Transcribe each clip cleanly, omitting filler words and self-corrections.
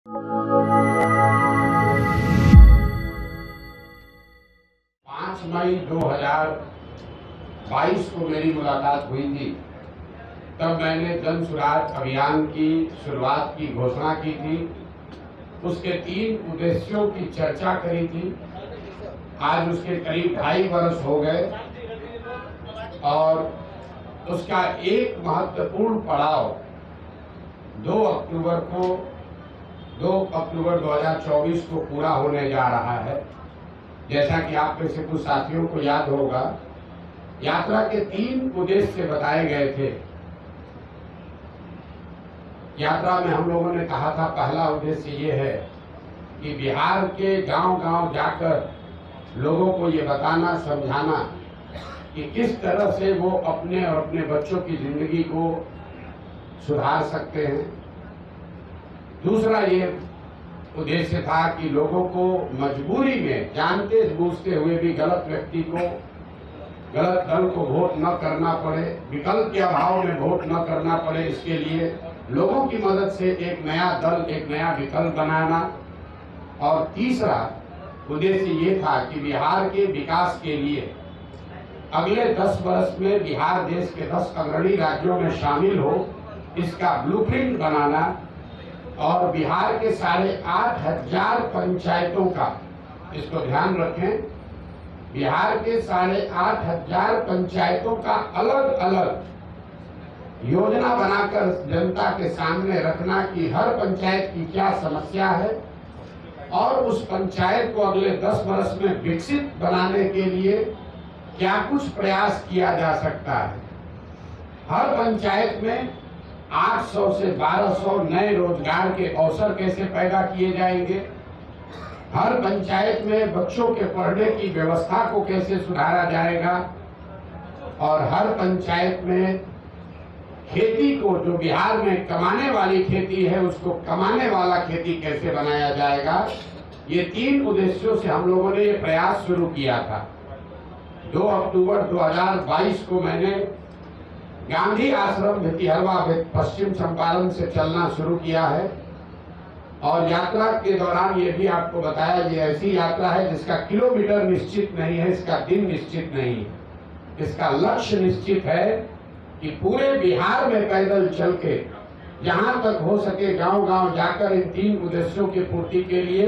5 मई 2022 को मेरी मुलाकात हुई थी। तब मैंने जन सुराज अभियान की शुरुआत की घोषणा की थी। उसके 3 उद्देश्यों की चर्चा करी थी। आज उसके करीब 2.5 वर्ष हो गए और उसका एक महत्वपूर्ण पड़ाव 2 अक्टूबर 2024 को पूरा होने जा रहा है। जैसा कि आप में से कुछ साथियों को याद होगा, यात्रा के 3 उद्देश्य बताए गए थे। यात्रा में हम लोगों ने कहा था, पहला उद्देश्य ये है कि बिहार के गांव-गांव जाकर लोगों को ये बताना, समझाना कि किस तरह से वो अपने और अपने बच्चों की जिंदगी को सुधार सकते हैं। दूसरा ये उद्देश्य था कि लोगों को मजबूरी में जानते बूझते हुए भी गलत व्यक्ति को, गलत दल को वोट न करना पड़े, विकल्प के अभाव में वोट न करना पड़े। इसके लिए लोगों की मदद से एक नया दल, एक नया विकल्प बनाना। और तीसरा उद्देश्य ये था कि बिहार के विकास के लिए अगले 10 वर्ष में बिहार देश के 10 अग्रणी राज्यों में शामिल हो, इसका ब्लूप्रिंट बनाना और बिहार के 8,500 पंचायतों का, इसको ध्यान रखें, बिहार के 8,500 पंचायतों का अलग अलग योजना बनाकर जनता के सामने रखना कि हर पंचायत की क्या समस्या है और उस पंचायत को अगले 10 वर्ष में विकसित बनाने के लिए क्या कुछ प्रयास किया जा सकता है। हर पंचायत में 800 से 1200 नए रोजगार के अवसर कैसे पैदा किए जाएंगे, हर पंचायत में बच्चों के पढ़ने की व्यवस्था को कैसे सुधारा जाएगा और हर पंचायत में खेती को, जो बिहार में कमाने वाली खेती है, उसको कमाने वाला खेती कैसे बनाया जाएगा। ये 3 उद्देश्यों से हम लोगों ने ये प्रयास शुरू किया था। 2 अक्टूबर 2022 को मैंने गांधी आश्रम भितिहरवा पश्चिम चंपारण से चलना शुरू किया है और यात्रा के दौरान ये भी आपको बताया, ये ऐसी यात्रा है जिसका किलोमीटर निश्चित नहीं है, इसका दिन निश्चित नहीं है। इसका लक्ष्य निश्चित है कि पूरे बिहार में पैदल चल के जहां तक हो सके गांव-गांव जाकर इन 3 उद्देश्यों की पूर्ति के लिए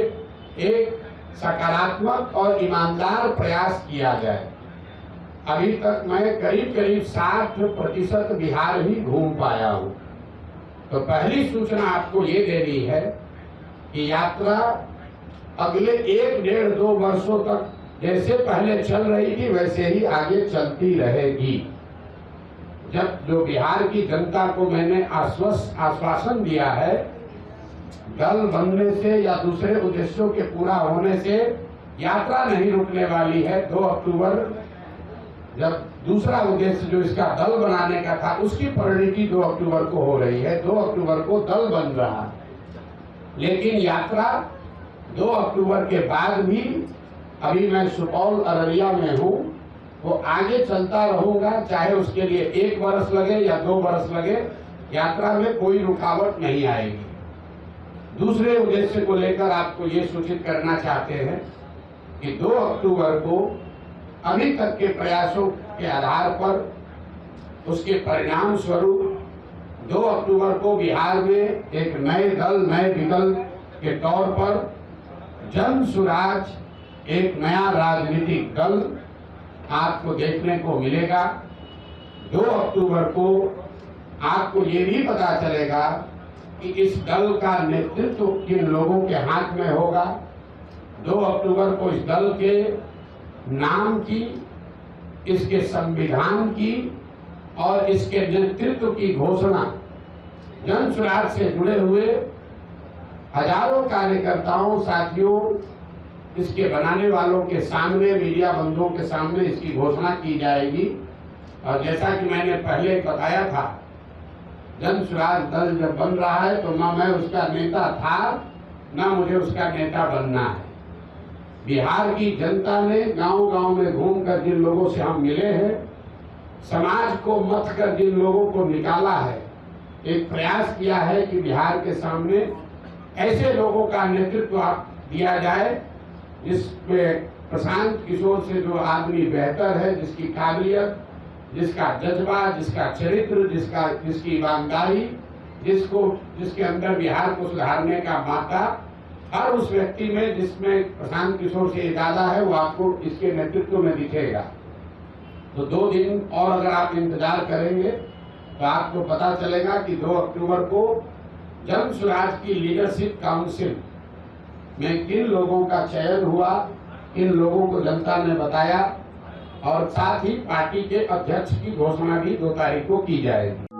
एक सकारात्मक और ईमानदार प्रयास किया जाए। अभी तक मैं करीब 60% बिहार ही घूम पाया हूं। तो पहली सूचना आपको ये देनी है कि यात्रा अगले 1-1.5-2 वर्षों तक जैसे पहले चल रही थी वैसे ही आगे चलती रहेगी। जब जो बिहार की जनता को मैंने आश्वासन दिया है, दल बनने से या दूसरे उद्देश्यों के पूरा होने से यात्रा नहीं रुकने वाली है। 2 अक्टूबर जब दूसरा उद्देश्य जो इसका दल बनाने का था, उसकी परिणति 2 अक्टूबर को हो रही है। 2 अक्टूबर को दल बन रहा है, लेकिन यात्रा 2 अक्टूबर के बाद भी, अभी मैं सुपौल अररिया में हूँ, वो आगे चलता रहूंगा, चाहे उसके लिए 1 वर्ष लगे या 2 वर्ष लगे, यात्रा में कोई रुकावट नहीं आएगी। दूसरे उद्देश्य को लेकर आपको ये सूचित करना चाहते हैं कि 2 अक्टूबर को अभी तक के प्रयासों के आधार पर, उसके परिणाम स्वरूप 2 अक्टूबर को बिहार में एक नए दल, नए विकल्प के तौर पर जन सुराज, एक नया राजनीतिक दल आपको देखने को मिलेगा। 2 अक्टूबर को आपको ये भी पता चलेगा कि इस दल का नेतृत्व किन लोगों के हाथ में होगा। 2 अक्टूबर को इस दल के नाम की, इसके संविधान की और इसके नेतृत्व की घोषणा जन सुराज से जुड़े हुए हजारों कार्यकर्ताओं, साथियों, इसके बनाने वालों के सामने, मीडिया बंधुओं के सामने इसकी घोषणा की जाएगी। और जैसा कि मैंने पहले बताया था, जन सुराज दल जब बन रहा है तो ना मैं उसका नेता था, ना मुझे उसका नेता बनना है। बिहार की जनता ने गांव-गांव में घूमकर जिन लोगों से हम मिले हैं, समाज को मथ कर जिन लोगों को निकाला है, एक प्रयास किया है कि बिहार के सामने ऐसे लोगों का नेतृत्व आप दिया जाए जिसमें प्रशांत किशोर से जो आदमी बेहतर है, जिसकी काबिलियत, जिसका जज्बा, जिसका चरित्र, जिसकी ईमानदारी, जिसके अंदर बिहार को सुधारने का माता, हर उस व्यक्ति में जिसमें प्रशांत किशोर से ज्यादा है, वो आपको इसके नेतृत्व में दिखेगा। तो 2 दिन और अगर आप इंतजार करेंगे तो आपको पता चलेगा कि 2 अक्टूबर को जन स्वराज की लीडरशिप काउंसिल में किन लोगों का चयन हुआ, किन लोगों को जनता ने बताया, और साथ ही पार्टी के अध्यक्ष की घोषणा भी 2 तारीख को की जाएगी।